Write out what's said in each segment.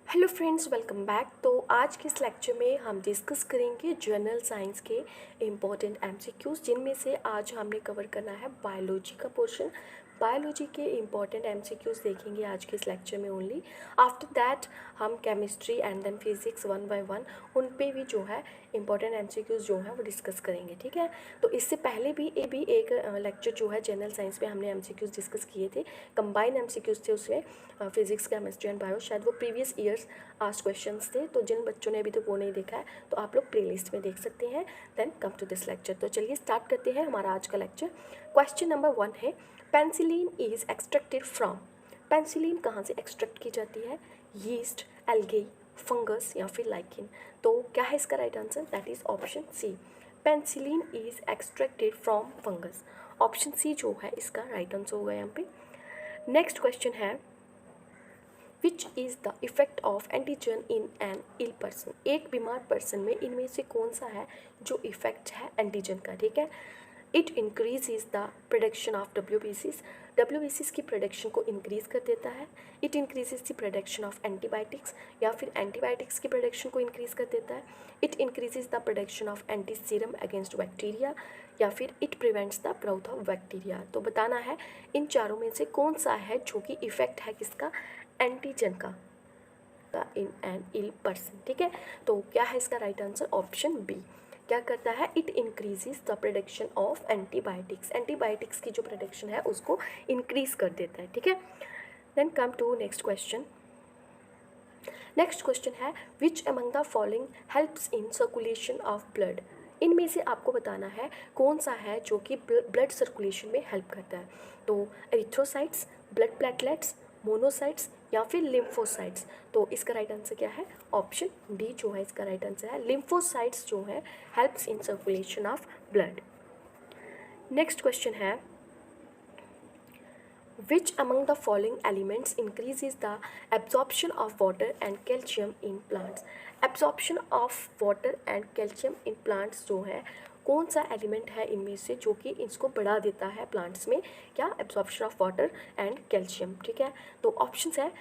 Hello friends, welcome back. तो आज के इस लेक्चर में हम डिस्कस करेंगे जनरल साइंस के इम्पॉर्टेंट एमसीक्यूज़, जिनमें से आज हमने कवर करना है बायोलॉजी का पोर्शन। बायोलॉजी के इम्पॉर्टेंट एमसीक्यूज़ देखेंगे आज के इस लेक्चर में ओनली। आफ्टर दैट हम chemistry and then physics one by one उन पे भी जो है इम्पॉर्टेंट एमसीक्यूज़ जो है वो डिस्कस करेंगे, ठीक है। तो इससे पहले भी एक लेक्चर जो है जनरल साइंस में हमने एमसीक्यूज़ डिस्कस किए थे, कंबाइंड एमसीक्यूज़ थे उसमें, फिजिक्स केमिस्ट्री एंड बायो। शायद वो प्रीवियस ईयर्स आस्ट क्वेश्चंस थे, तो जिन बच्चों ने अभी तक वो नहीं देखा है तो आप लोग प्लेलिस्ट में देख सकते हैं। Then come to this lecture. तो चलिए स्टार्ट करते हैं हमारा आज का लेक्चर। क्वेश्चन नंबर 1 है, penicillin is extracted from. Penicillin कहाँ से एक्सट्रैक्ट की जाती है? यीस्ट, एल्गे, फंगस या फिर लाइकिन। तो क्या है इसका right answer? That is option C. Penicillin is extracted from fungus. Option C जो है इसका राइट आंसर होगा यहाँ पे। नेक्स्ट क्वेश्चन है, which is the effect of antigen in an ill person. एक बीमार पर्सन में इनमें से कौन सा है जो इफेक्ट है एंटीजन का, ठीक है। It increase the production of डब्ल्यूबीसीज। डब्ल्यूबीसीज की प्रोडक्शन को इंक्रीज कर देता है। It increases the production of antibiotics, या फिर एंटीबायोटिक्स की प्रोडक्शन को इंक्रीज कर देता है। It increases the production of anti serum against bacteria, या फिर it prevents the growth of bacteria. तो बताना है इन चारों में से कौन सा है जो कि इफेक्ट है किसका? एंटीजन का इन एन इल पर्सन, ठीक है। तो क्या है इसका राइट आंसर? Option B. क्या करता है? It increases the production of antibiotics. Antibiotics की जो प्रोडक्शन है उसको इंक्रीज कर देता है, ठीक है। Then come to next question. Next question है, which among the following helps in circulation of blood. इनमें से आपको बताना है कौन सा है जो कि ब्लड सर्कुलेशन में हेल्प करता है। तो एरिथ्रोसाइट्स, ब्लड प्लेटलेट्स, मोनोसाइट्स या फिर लिम्फोसाइट्स। तो इसका राइट आंसर क्या है? ऑप्शन डी जो है इसका राइट आंसर है। लिम्फोसाइट्स जो है helps in circulation of blood. Next question है, which among the following elements increases the absorption of water and calcium in plants। absorption of water and calcium in plants जो है कौन सा element है इनमें से जो कि इसको बढ़ा देता है प्लांट्स में? क्या? Absorption of water and calcium, ठीक है। तो ऑप्शंस है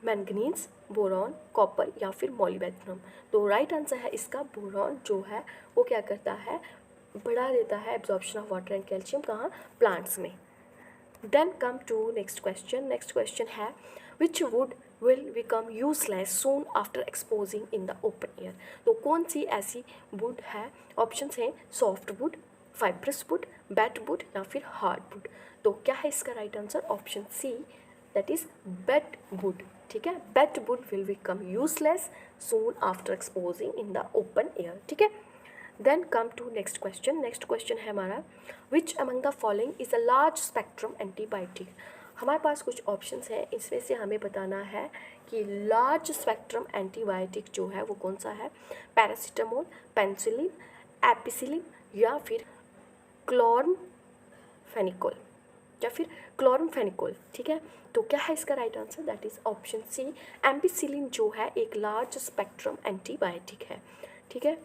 मैंगनीज, बोरॉन, कॉपर या फिर मॉलिब्डेनम। तो राइट आंसर है इसका बोरॉन जो है वो क्या करता है? बढ़ा देता है absorption of water and calcium. कहाँ? प्लांट्स में। Then come to next question. Next question है, which wood will become useless soon after exposing in the open air। तो कौन सी ऐसी wood है? ऑप्शंस हैं soft wood, fibrous wood, bat wood या फिर हार्ड वुड। तो क्या है इसका right answer? Option C, that is bat wood, ठीक है। Bat wood will become useless soon after exposing in the open air, ठीक है। Then come to next question. Next question है हमारा, which among the following is a large spectrum antibiotic. हमारे पास कुछ options हैं, इसमें से हमें बताना है कि लार्ज स्पेक्ट्रम एंटीबायोटिक जो है वो कौन सा है? पैरासीटामोल, पेनिसिलिन, एपिसिलिन या फिर क्लोरमफेनिकोल या फिर क्लोरमफेनिकोल, ठीक है। तो क्या है इसका right answer? That is option C. Ampicillin जो है एक लार्ज स्पेक्ट्रम एंटीबायोटिक है, ठीक है।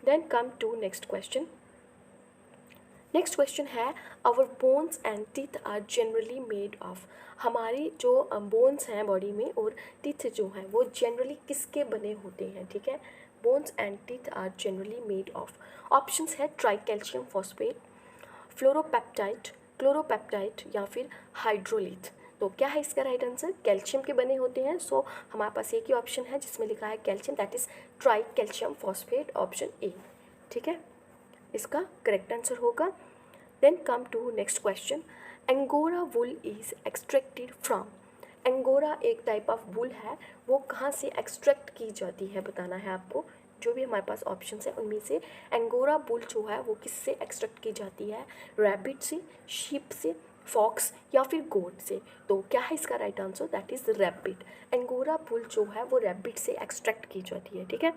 Then come to next question. Next question है, our bones and teeth are generally made of. हमारी जो बोन्स हैं बॉडी में और टीथ जो हैं वो जनरली किसके बने होते हैं, ठीक है। Bones and teeth are generally made of. Options है tri calcium phosphate, fluoropeptide, chloropeptide या फिर हाइड्रोलिथ। तो क्या है इसका राइट आंसर? कैल्शियम के बने होते हैं। सो हमारे पास एक ही ऑप्शन है जिसमें लिखा है calcium, that is try calcium phosphate, option A, ठीक है। इसका करेक्ट आंसर होगा। Then come to next question, angora wool is extracted from. Angora एक टाइप ऑफ वुल है, वो कहाँ से एक्सट्रैक्ट की जाती है बताना है आपको। जो भी हमारे पास ऑप्शन है उनमें से एंगोरा वुल जो है वो किससे एक्सट्रैक्ट की जाती है? रैबिट से, शीप से, फॉक्स या फिर गोट से। तो क्या है इसका right answer? That is rabbit. Angora wool जो है वो रैबिट से एक्सट्रैक्ट की जाती है, ठीक है।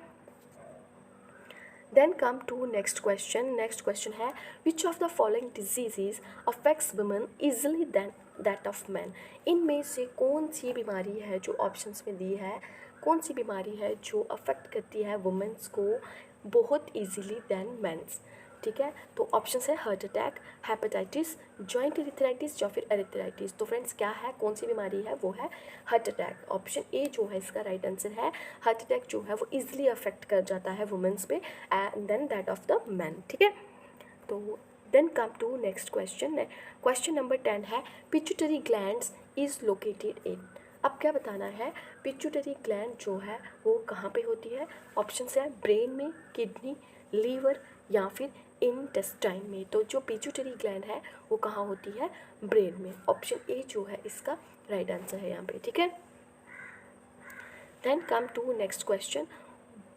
Then come to next question. Next question है, which of the following diseases affects women easily than that of man. इनमें से कौन सी बीमारी है जो ऑप्शंस में दी है, कौन सी बीमारी है जो अफेक्ट करती है वुमेन्स को बहुत इजीली दैन मेंस? ठीक है, तो ऑप्शन है हार्ट अटैक, हेपेटाइटिस, जॉइंट इरिथ्राइटिस या फिर एरिथ्राइटिस। तो फ्रेंड्स क्या है, कौन सी बीमारी है, वो है हार्ट अटैक। ऑप्शन ए जो है इसका राइट आंसर है। हार्ट अटैक जो है वो इजीली अफेक्ट कर जाता है वुमेन्स पे and then that of the man, ठीक है। तो then come to next question. Question number 10 है pituitary glands is located in. अब क्या बताना है, पिट्यूटरी ग्लैंड जो है वो कहाँ पे होती है। ऑप्शन है ब्रेन में, किडनी, लीवर या फिर इंटेस्टाइन में। तो जो पिट्यूटरी ग्लैंड है वो कहाँ होती है, ब्रेन में। ऑप्शन ए जो है इसका राइट आंसर है यहाँ पे, ठीक है। Then come to next question,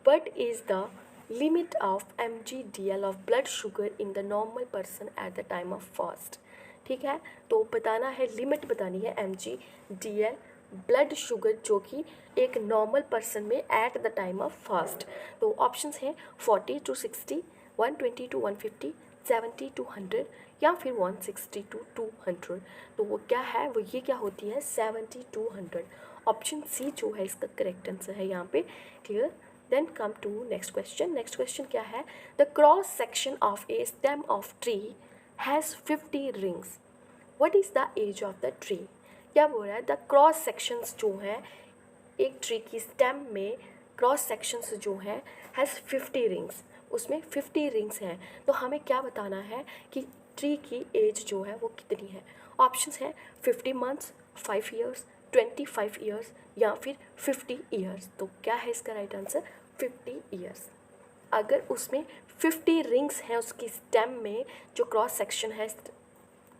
what is the limit of mg/dl of blood sugar in the normal person at the time of fast। ठीक है, तो बताना है, लिमिट बतानी है mg/dl ब्लड शुगर जो कि एक नॉर्मल पर्सन में at the time of fast. तो ऑप्शंस हैं 40 to 60, 120 to 150, 70 to 100 या फिर 160 to 200। तो वो क्या है, वो ये क्या होती है 70 to 100। ऑप्शन सी जो है इसका करेक्ट आंसर है यहाँ पे, clear. Then come to next question. Next question क्या है, the cross section of a stem of tree has 50 rings, what is the age of the tree. क्या बोल रहा है, द क्रॉस सेक्शंस जो हैं एक ट्री की स्टेम में, क्रॉस सेक्शंस जो हैं हैज़ 50 रिंग्स, उसमें 50 रिंग्स हैं। तो हमें क्या बताना है कि ट्री की एज जो है वो कितनी है। ऑप्शंस हैं 50 मंथ्स, 5 ईयर्स, 25 ईयर्स या फिर 50 ईयर्स। तो क्या है इसका राइट आंसर, 50 ईयर्स। अगर उसमें 50 रिंग्स हैं उसकी स्टेम में, जो क्रॉस सेक्शन है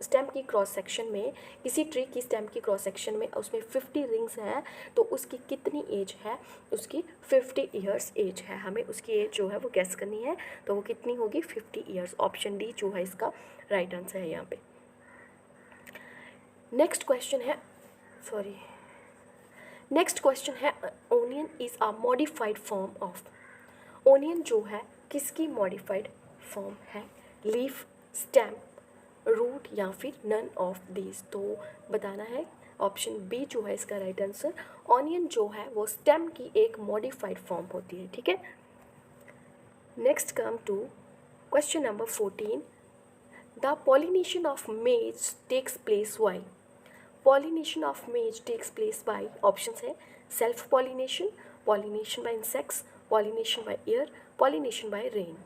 स्टेम की क्रॉस सेक्शन में, किसी ट्री की स्टेम की क्रॉस सेक्शन में उसमें 50 रिंग्स हैं, तो उसकी कितनी एज है, उसकी 50 ईयर्स एज है। हमें उसकी एज जो है वो गैस करनी है, तो वो कितनी होगी 50 ईयर्स। ऑप्शन डी जो है इसका राइट आंसर है यहाँ पे। नेक्स्ट क्वेश्चन है, सॉरी, नेक्स्ट क्वेश्चन है onion is a modified form of. Onion जो है किसकी मॉडिफाइड फॉर्म है, लीफ, स्टेम, रूट या फिर नन ऑफ दीज। तो बताना है, ऑप्शन बी जो है इसका राइट आंसर। ऑनियन जो है वो स्टेम की एक मॉडिफाइड फॉर्म होती है, ठीक है। Next come to question number 14, the pollination of maize takes place by. Pollination of maize takes place by, option है self pollination, pollination by insects, pollination by air, pollination by rain.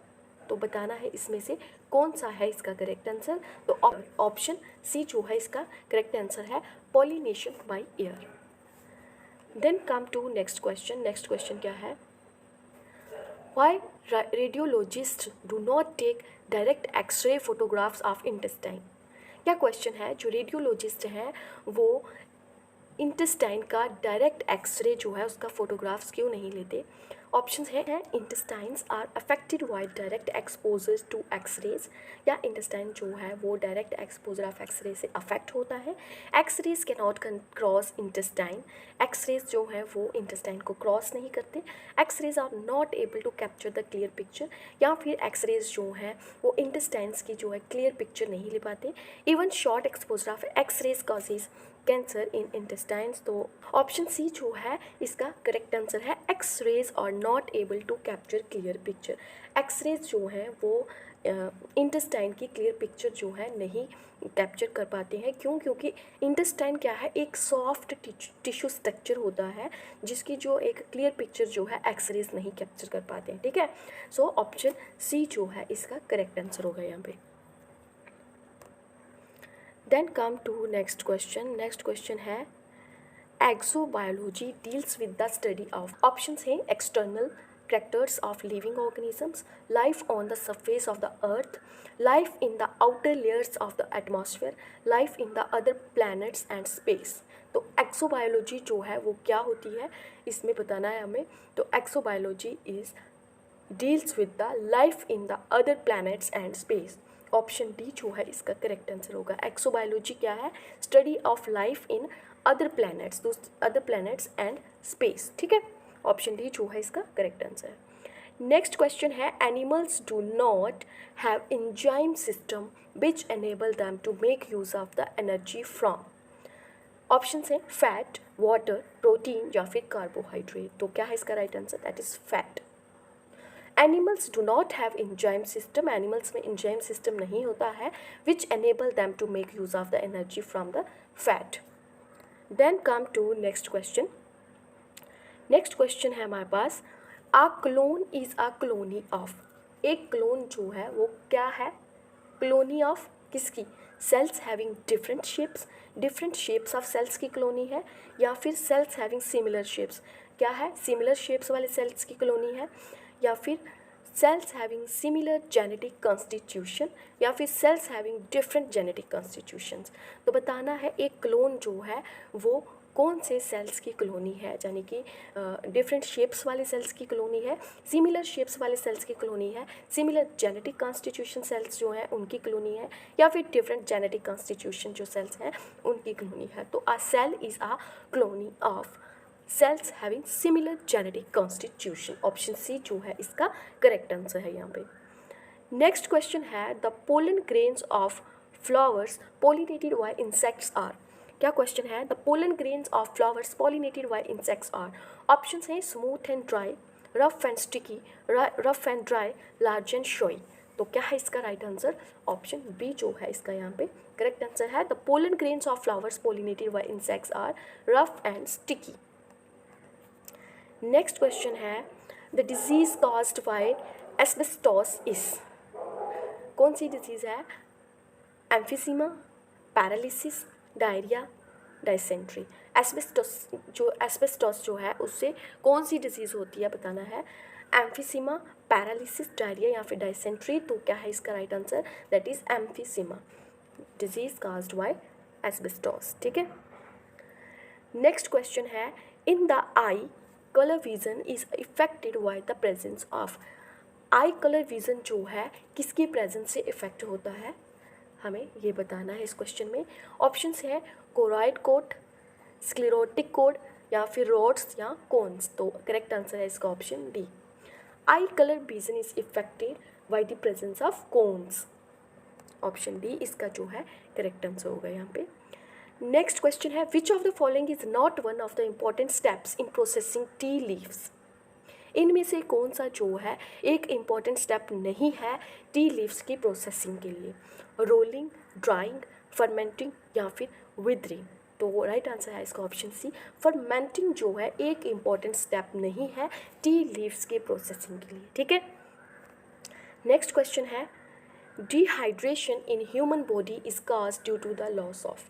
तो बताना है इसमें से कौन सा है इसका करेक्ट आंसर। तो ऑप्शन सी जो है इसका करेक्ट आंसर है, pollination by air. Then come to next question. Next question क्या है, why radiologist do not take direct x-ray photographs of intestine. क्या क्वेश्चन है, जो रेडियोलॉजिस्ट हैं वो इंटेस्टाइन का डायरेक्ट एक्सरे जो है उसका फोटोग्राफ्स क्यों नहीं लेते। ऑप्शंस हैं intestines are affected by direct exposure to x-rays, या इंटेस्टाइन जो है वो डायरेक्ट एक्सपोजर ऑफ एक्सरे से अफेक्ट होता है। X-rays can not cross intestine, x-rays जो है वो इंटेस्टाइन को क्रॉस नहीं करते। X-rays are not able to capture the clear picture, या फिर एक्सरेज जो है वो इंटेस्टाइन्स की जो है क्लियर पिक्चर नहीं ले पाते। Even short exposure of x-rays causes cancer in intestines. तो ऑप्शन सी जो है इसका करेक्ट आंसर है, x-rays are not able to capture clear picture. X-rays जो है वो इंटेस्टाइन की क्लियर पिक्चर जो है नहीं कैप्चर कर पाते हैं। क्यों, क्योंकि इंटेस्टाइन क्या है, एक सॉफ्ट टिश्यू स्ट्रक्चर होता है जिसकी जो एक क्लियर पिक्चर जो है एक्सरेज नहीं कैप्चर कर पाते हैं, ठीक है। सो ऑप्शन सी जो है इसका करेक्ट आंसर होगा यहाँ पे। Then come to next question. Next question है exobiology deals with the study of. Options हैं external characters of living organisms, life on the surface of the earth, life in the outer layers of the atmosphere, life in the other planets and space। तो exobiology जो है वो क्या होती है इसमें बताना है हमें। तो exobiology is deals with the life in the other planets and space. Option D जो है इसका करेक्ट आंसर होगा। एक्सोबायोलॉजी क्या है, study of life in other planets and space, ठीक है। ऑप्शन डी जो है इसका करेक्ट आंसर है। नेक्स्ट क्वेश्चन है animals do not have enzyme system which enable them to make use of the energy from. Option है fat, water, protein या फिर कार्बोहाइड्रेट। तो क्या है इसका right answer, that is fat. Animals do not have enzyme system, animals में enzyme system नहीं होता है which enable them to make use of the energy from the fat. Then come to next question. Next question है हमारे पास, a clone is a colony of. एक clone जो है वो क्या है, क्लोनी ऑफ किसकी, cells having different shapes of cells की क्लोनी है, या फिर सेल्स हैविंग सिमिलर शेप्स, क्या है, सिमिलर शेप्स वाले सेल्स की क्लोनी है, या फिर sales having similar genetic constitution, या फिर sales having different genetic constitutions. तो बताना है एक क्लोन जो है वो कौन से सेल्स की कॉलोनी है, यानी कि डिफरेंट शेप्स वाले सेल्स की कॉलोनी है, सिमिलर शेप्स वाले सेल्स की कॉलोनी है, सिमिलर जेनेटिक कॉन्स्टिट्यूशन सेल्स जो हैं उनकी कॉलोनी है, या फिर डिफरेंट जेनेटिक कॉन्स्टिट्यूशन जो सेल्स हैं उनकी कॉलोनी है। तो a cell is a colony of cells having similar genetic constitution. Option C जो है इसका करेक्ट आंसर है यहाँ पे। नेक्स्ट क्वेश्चन है, the pollen grains of flowers pollinated by insects are. क्या क्वेश्चन है, the pollen grains of flowers pollinated by insects are. Option है smooth and dry, rough and sticky, rough and dry, large and showy. तो क्या है इसका right answer, option B जो है इसका यहाँ पे करेक्ट आंसर है। The pollen grains of flowers pollinated by insects are rough and sticky. Next question है, the disease caused by asbestos is. कौन सी डिजीज़ है, emphysema, paralysis, diarrhoea, dysentery. Asbestos जो है उससे कौन सी डिजीज़ होती है बताना है, एम्फीसीमा, पैरालिसिस, डायरिया या फिर डायसेंट्री। तो क्या है इसका right answer, that is emphysema, disease caused by asbestos. ठीक है। नेक्स्ट क्वेश्चन है, in the I colour vision is affected by the presence of. I colour vision जो है किसकी प्रेजेंस से इफेक्ट होता है, हमें ये बताना है इस क्वेश्चन में। ऑप्शंस है कोराइड कोट, स्क्लेरोटिक कोड, या फिर रोड्स या कोन्स। तो करेक्ट आंसर है इसका option D, I colour vision is affected by the presence of cones. Option D इसका जो है करेक्ट आंसर होगा यहाँ पे। नेक्स्ट क्वेश्चन है, which of the following is not one of the important steps in processing tea leaves. इनमें से कौन सा जो है एक इम्पॉर्टेंट स्टेप नहीं है टी लीव्स की प्रोसेसिंग के लिए, रोलिंग, ड्राइंग, फर्मेंटिंग या फिर विदरिंग। तो राइट आंसर है इसका ऑप्शन सी, फर्मेंटिंग जो है एक इम्पॉर्टेंट स्टेप नहीं है टी लीव्स के प्रोसेसिंग के लिए। ठीक है। नेक्स्ट क्वेश्चन है, dehydration in human body is cause due to the loss of.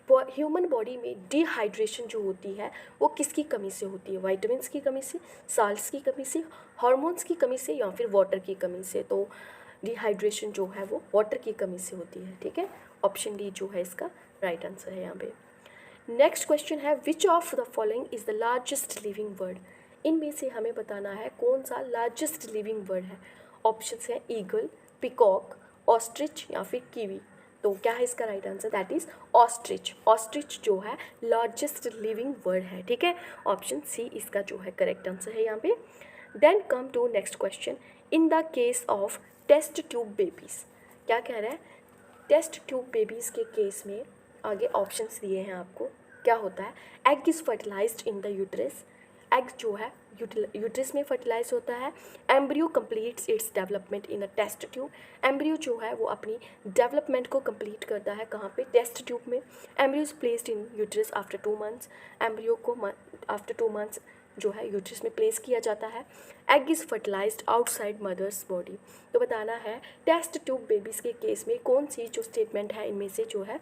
Human body में डिहाइड्रेशन जो होती है वो किसकी कमी से होती है, विटामिन्स की कमी से, साल्ट्स की कमी से, हार्मोन्स की कमी से या फिर वाटर की कमी से। तो डिहाइड्रेशन जो है वो वाटर की कमी से होती है। ठीक है। ऑप्शन डी जो है इसका राइट आंसर है यहाँ पे। नेक्स्ट क्वेश्चन है, which of the following is the largest living bird. इनमें से हमें बताना है कौन सा लार्जेस्ट लिविंग बर्ड है। ऑप्शन है ईगल, पिकॉक, ऑस्ट्रिच या फिर कीवी। तो क्या है इसका right answer, that is ostrich. Ostrich जो है लार्जेस्ट लिविंग बर्ड है। ठीक है। ऑप्शन सी इसका जो है करेक्ट आंसर है यहाँ पे। Then come to next question, in the case of test tube babies. क्या कह रहा है, टेस्ट ट्यूब बेबीज़ के केस में आगे ऑप्शंस दिए हैं आपको। क्या होता है, egg is fertilized in the uterus, egg जो है यूट्रस में फर्टिलाइज होता है। Embryo completes its development in a test tube, embryo जो है वो अपनी डेवलपमेंट को कंप्लीट करता है कहाँ पे, टेस्ट ट्यूब में। Embryo is placed in uterus after 2 months, embryo को आफ्टर 2 months जो है यूट्रस में प्लेस किया जाता है। Egg is fertilized outside mother's body. तो बताना है टेस्ट ट्यूब बेबीज़ के केस में कौन सी जो स्टेटमेंट है इनमें से जो है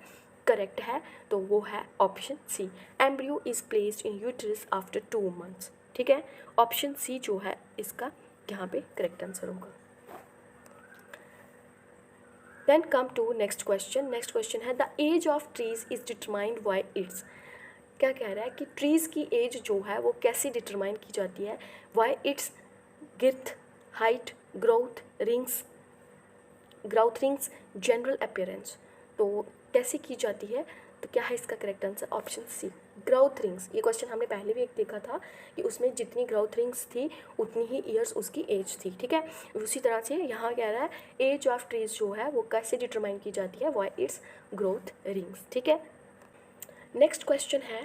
करेक्ट है। तो वो है option C, embryo is placed in uterus after 2 months। ठीक है। ऑप्शन सी जो है इसका यहाँ पे करेक्ट आंसर होगा। Then come to next question. Next question है, the age of trees is determined by its. क्या कह रहा है कि ट्रीज़ की एज जो है वो कैसे डिटरमाइन की जाती है, by its girth, height, growth rings, general appearance. तो कैसे की जाती है, तो क्या है इसका correct answer, option C, growth rings. ये क्वेश्चन हमने पहले भी एक देखा था कि उसमें जितनी ग्रोथ रिंग्स थी उतनी ही ईयर्स उसकी एज थी। ठीक है। उसी तरह से यहाँ कह रहा है एज ऑफ ट्रीज जो है वो कैसे डिटरमाइन की जाती है, बाय इट्स ग्रोथ रिंग्स। ठीक है। नेक्स्ट क्वेश्चन है,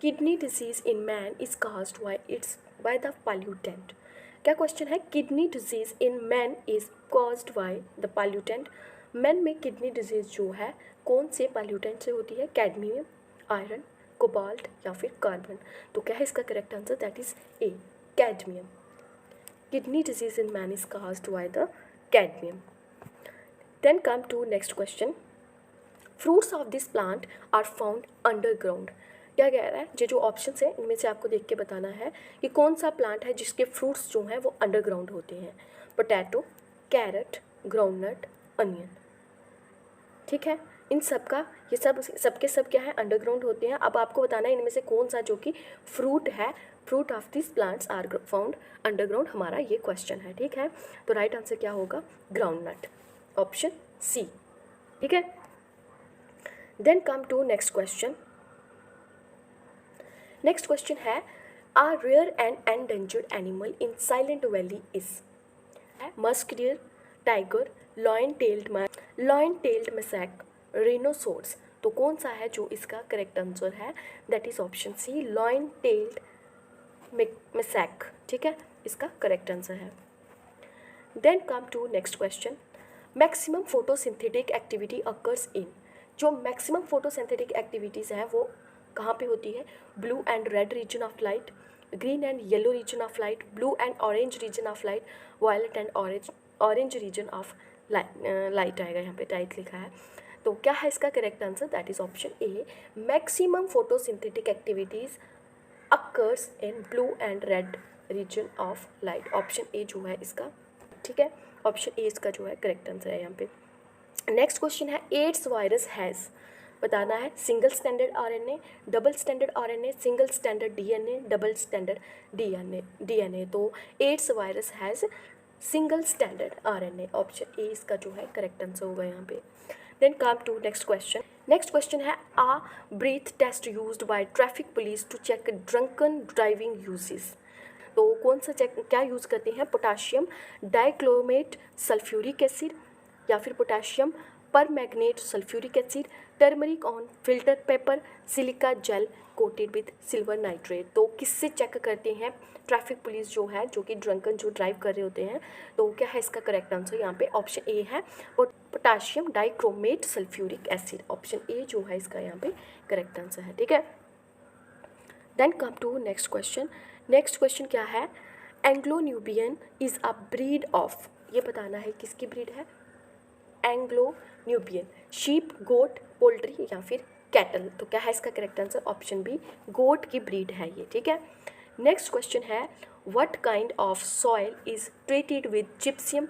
kidney disease in man is caused by the pollutant. क्या क्वेश्चन है, kidney disease in man is caused by the pollutant. Man में किडनी डिजीज जो है कौन से पॉल्यूटेंट से होती है, कैडमियम, आयरन, कोबाल्ट या फिर कार्बन। तो क्या है इसका correct answer, that is A, cadmium. Kidney disease in man is caused by the cadmium. Then come to next question. Fruits of this plant are found underground. क्या कह रहा है, ये जो ऑप्शन है इनमें से आपको देख के बताना है कि कौन सा प्लांट है जिसके फ्रूट्स जो हैं वो अंडरग्राउंड होते हैं। Potato, carrot, groundnut, onion. ठीक है, इन सब का ये सबके सब क्या है, अंडरग्राउंड होते हैं। अब आपको बताना है इनमें से कौन सा जो कि फ्रूट है, fruit of this plants are found underground, हमारा ये क्वेश्चन है। ठीक है, तो राइट आंसर क्या होगा, ग्राउंडनट, ऑप्शन सी। ठीक है, then come to next question. Next question है, a rare and endangered animal in Silent Valley is musk deer, tiger, lion tailed macaque, rhinoceros. तो कौन सा है जो इसका करेक्ट आंसर है, that is option C, lion tailed macaque. ठीक है, इसका करेक्ट आंसर है। Then come to next question, maximum photosynthetic activity occurs in. जो मैक्सिमम फोटोसिंथेटिक एक्टिविटीज़ हैं वो कहाँ पे होती है, blue and red region of light, green and yellow region of light, blue and orange region of light, violet and orange region of light आएगा, यहाँ पे टाइट लिखा है। तो क्या है इसका correct answer, that is option A, maximum photosynthetic activities occurs in blue and red region of light, option A जो है इसका। ठीक है, ऑप्शन ए इसका जो है करेक्ट आंसर है यहाँ पे। नेक्स्ट क्वेश्चन है, एड्स वायरस हैज़, बताना है single standard RNA, double standard RNA, single standard DNA, double standard DNA. तो AIDS virus has single standard RNA, option A इसका जो है करेक्ट आंसर होगा यहाँ पे। Then come to next question. Next question है, a breath test used by traffic police to check drunken driving uses. तो कौन सा चेक क्या यूज़ करते हैं, पोटाशियम डाइक्लोमेट सल्फ्यूरिक एसिड या फिर potassium permanganate sulphuric acid, turmeric on filter paper, silica gel coated with silver nitrate. तो किससे चेक करते हैं ट्रैफिक पुलिस जो है, जो कि ड्रंकन जो ड्राइव कर रहे होते हैं। तो क्या है इसका करेक्ट आंसर यहाँ पे, ऑप्शन ए है potassium dichromate sulphuric acid, option A जो है इसका यहाँ पे करेक्ट आंसर है। ठीक है, then come to next question. Next question क्या है, Anglo Nubian is a breed of, ये बताना है किसकी ब्रीड है, Anglo Nubian, sheep, goat, poultry या फिर कैटल। तो क्या है इसका correct answer, option B, goat की ब्रीड है ये। ठीक है, नेक्स्ट क्वेश्चन है, what kind of soil is treated with gypsum,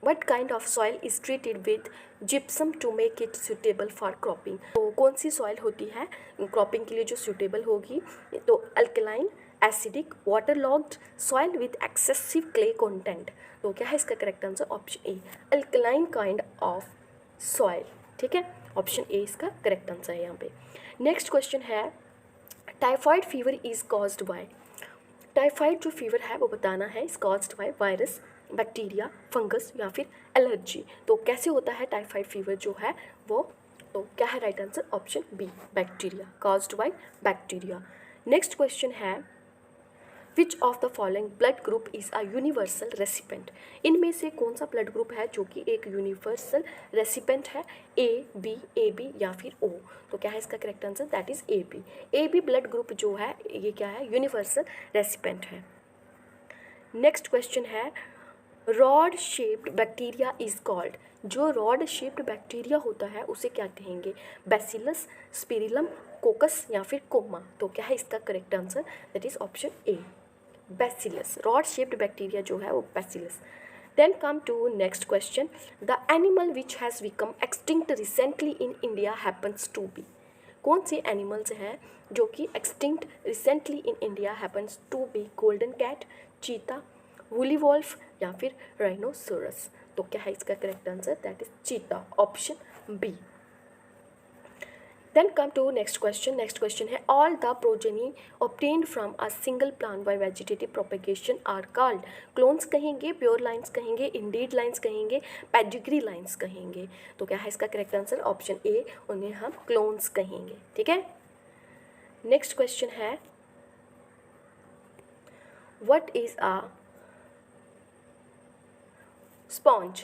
what kind of soil is treated with gypsum to make it suitable for cropping. तो कौन सी सॉइल होती है क्रॉपिंग के लिए जो सुटेबल होगी, तो alkaline, acidic, water logged soil with excessive clay content. तो क्या है इसका correct answer, option A, alkaline kind of soil. ठीक है, ऑप्शन ए इसका करेक्ट आंसर है यहाँ पे। नेक्स्ट क्वेश्चन है, typhoid fever is caused bye, typhoid जो फीवर है वो बताना है is caused by virus, bacteria, fungus या फिर एलर्जी। तो कैसे होता है टाइफाइड फीवर जो है वो, तो क्या है right answer, option B, bacteria, caused by bacteria. Next question है, which of the following blood group is a universal recipient. इनमें से कौन सा ब्लड ग्रुप है जो कि एक यूनिवर्सल रेसिपेंट है, ए बी या फिर ओ। तो क्या है इसका correct answer, that is A B blood group जो है ये क्या है, यूनिवर्सल रेसिपेंट है। नेक्स्ट क्वेश्चन है, rod shaped bacteria is called, जो रॉड शेप्ड बैक्टीरिया होता है उसे क्या कहेंगे, बैसिलस, स्पिरिलम, कोकस या फिर कोमा। तो क्या है इसका correct answer, that is option A, bacillus, rod shaped bacteria जो है वो bacillus. Then come to next question, the animal which has become extinct recently in India happens to be. कौन से एनिमल्स हैं जो कि extinct recently in India happens to be, golden cat, cheetah, woolly wolf या फिर rhinoceros. तो क्या है इसका correct answer, that is cheetah, option B. Then come to next question. Next question है, all the progeny obtained from a single plant by vegetative propagation are called, clones कहेंगे, pure lines कहेंगे, inbred lines कहेंगे, pedigree lines कहेंगे। तो क्या है इसका correct answer, option ए, उन्हें हम क्लोन्स कहेंगे। ठीक है, नेक्स्ट क्वेश्चन है, व्हाट इज अ स्पॉन्ज,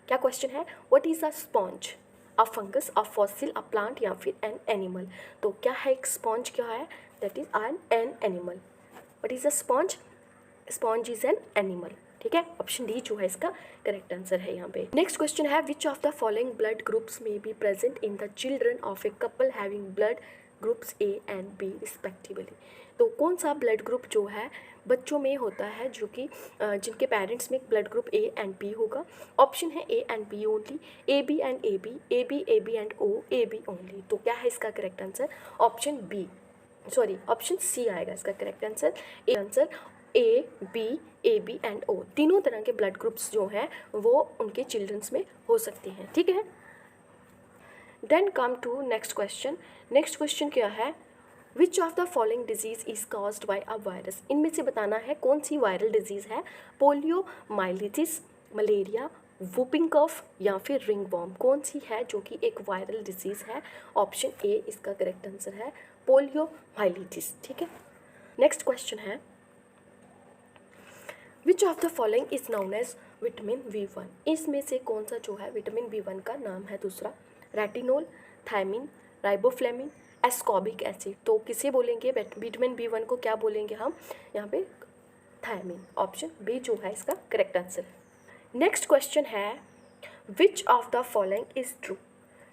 क्या क्वेश्चन है, what is a sponge, a fungus, a fossil, a plant या फिर एन एनिमल। तो क्या है एक स्पॉन्ज, क्या है, that is an animal. What is a sponge, sponge is an animal. ठीक है, ऑप्शन डी जो है इसका करेक्ट आंसर है यहाँ पे। नेक्स्ट क्वेश्चन है, which of the following blood groups may be present in the children of a couple having blood groups A and B respectively. तो कौन सा ब्लड ग्रुप जो है बच्चों में होता है जो कि जिनके पेरेंट्स में blood group A and B होगा। ऑप्शन है A and B only, A B and A B, A B and O, A B only. तो क्या है इसका correct answer, option B, sorry option C आएगा इसका correct answer. A B and O, तीनों तरह के ब्लड ग्रुप्स जो हैं वो उनके चिल्ड्रंस में हो सकते हैं। ठीक है, then come to next question. Next question क्या है, which of the following disease is caused by a virus. इनमें से बताना है कौन सी वायरल डिजीज़ है, poliomyelitis, malaria, whooping cough या फिर रिंग वॉर्म। कौन सी है जो कि एक वायरल डिजीज़ है, ऑप्शन ए इसका करेक्ट आंसर है, पोलियो माइलिटिस। ठीक है, नेक्स्ट क्वेश्चन है, which of the following is known as vitamin B1। इसमें से कौन सा जो है विटामिन B1 का नाम है दूसरा, retinol, thiamine, riboflavin, ascorbic acid. तो किसे बोलेंगे विटामिन B1 को, क्या बोलेंगे हम यहाँ पे, थायमिन। ऑप्शन बी जो है इसका करेक्ट आंसर। नेक्स्ट क्वेश्चन है, which of the following is true.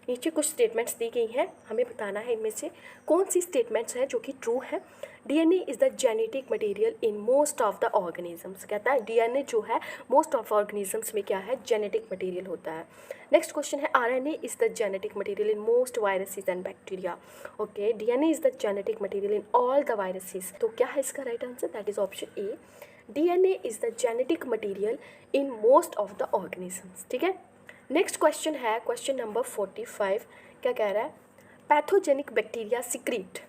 नीचे कुछ स्टेटमेंट्स दी गई हैं, हमें बताना है इनमें से कौन सी स्टेटमेंट्स हैं जो कि ट्रू है। DNA is the genetic material in most of the organisms, कहता है डीएनए जो है मोस्ट ऑफ ऑर्गेनिजम्स में क्या है, जेनेटिक मटेरियल होता है। नेक्स्ट क्वेश्चन है, RNA is the genetic material in most viruses and bacteria. Okay, DNA is the genetic material in all the viruses. तो क्या है इसका right answer, that is option A, DNA is the genetic material in most of the organisms. ठीक है, next question है question number 45। क्या कह रहा है, pathogenic bacteria secrete.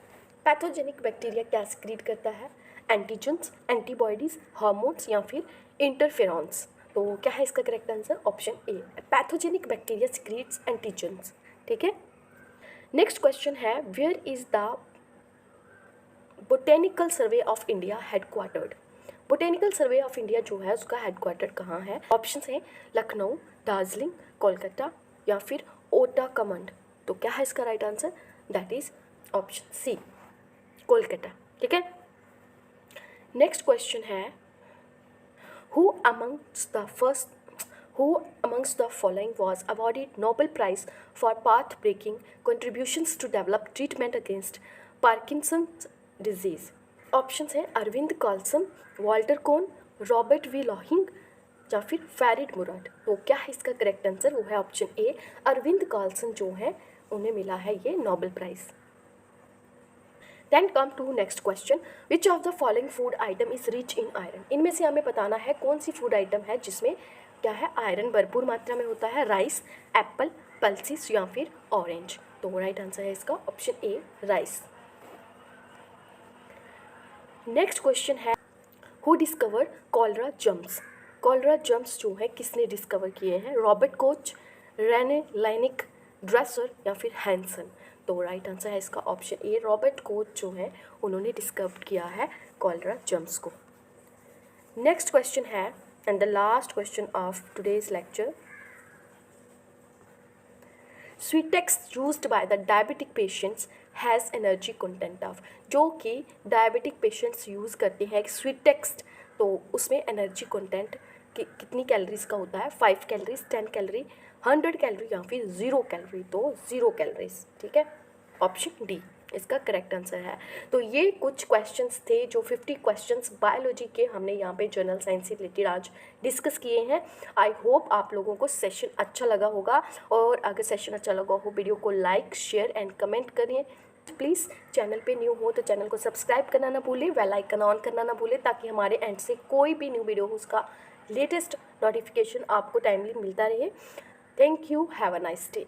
Pathogenic bacteria क्या सिक्रीट करता है, एंटीजन्स, एंटीबॉडीज, हार्मोन्स या फिर इंटरफेरॉन्स। तो क्या है इसका correct answer, option A, pathogenic bacteria secretes antigens. ठीक है, नेक्स्ट क्वेश्चन है, where is the botanical survey of India headquartered. Botanical survey of India जो है उसका हेडक्वार्टर कहाँ है। ऑप्शन है लखनऊ, दार्जिलिंग, कोलकाता या फिर ओटाकमंड। तो क्या है इसका right answer, that is option C, Kolkata. ठीक है, नेक्स्ट क्वेश्चन है, who amongst the following was awarded Nobel Prize for path-breaking contributions to develop treatment against Parkinson's disease। Options हैं Arvid Carlsson, Walter Kohn, Robert V Lohing या फिर फैरिड मुराद। तो क्या है इसका करेक्ट आंसर, वो है ऑप्शन ए, अरविंद कार्लसन जो है उन्हें मिला है ये Nobel prize. Then come to next question, which of the following food item is rich in iron. इनमें से हमें बताना है कौन सी फूड आइटम है जिसमें क्या है, आयरन भरपूर मात्रा में होता है, राइस, एप्पल, पल्सिस या फिर ऑरेंज। तो राइट आंसर है इसका option A, rice. Next question है, who discover cholera germs. Cholera germs जो है किसने डिस्कवर किए हैं, Robert Koch, Rene Laennec, Dresser या फिर हैंसन। तो राइट आंसर है इसका ऑप्शन ए, रॉबर्ट कोच जो है उन्होंने डिस्कवर किया है कॉलरा जम्स को। नेक्स्ट क्वेश्चन है and the last question of today's lecture, sweetex used by the diabetic patients has energy content of. जो कि डायबिटिक पेशेंट्स यूज़ करते हैं स्वीटेक्स, तो उसमें एनर्जी कंटेंट कितनी कैलोरीज का होता है, 5 कैलोरीज, 10 कैलोरी, 100 कैलोरी या फिर 0 कैलोरी। तो 0 कैलोरीज। ठीक है, ऑप्शन डी इसका करेक्ट आंसर है। तो ये कुछ क्वेश्चंस थे जो 50 क्वेश्चंस बायोलॉजी के हमने यहाँ पे जनरल साइंस से रिलेटेड आज डिस्कस किए हैं। आई होप आप लोगों को सेशन अच्छा लगा होगा, और अगर सेशन अच्छा लगा हो वीडियो को लाइक, शेयर एंड कमेंट करिए। प्लीज़ चैनल पे न्यू हो तो चैनल को सब्सक्राइब करना ना भूलें, बेल आइकन ऑन करना ना भूलें, ताकि हमारे एंड से कोई भी न्यू वीडियो हो उसका लेटेस्ट नोटिफिकेशन आपको टाइमली मिलता रहे। Thank you, have a nice day.